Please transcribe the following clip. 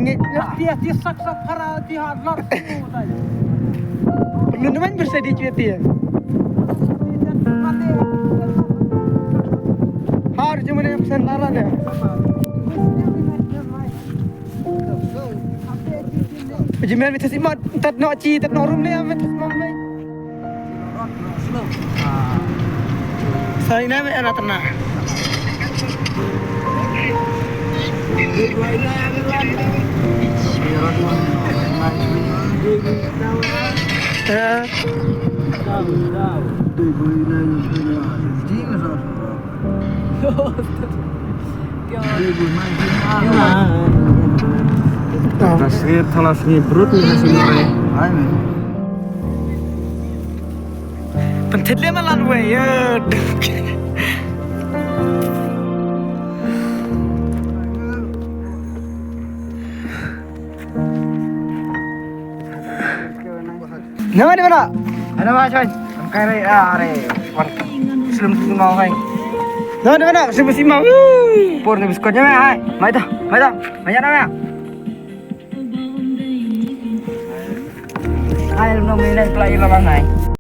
Dia sak-sak para di hadlok. Belum teman bersedih cuti ya. Harus cuma yang pesan laran ya. Jimen bisa simat tat no ci tat no room le amet mong mai. Sai na me ana tana. Nasir tholas ngibrut ni nasi mai. Pentit le malan we ya. Nama di mana? Ada apa coy? Kare are. Sebelum mau kai. Nama di mana? Masih mau. Pur ni biskotnya meh hai. Mai dah. Banyak nama. Hai, belum minat pelai lawan hai.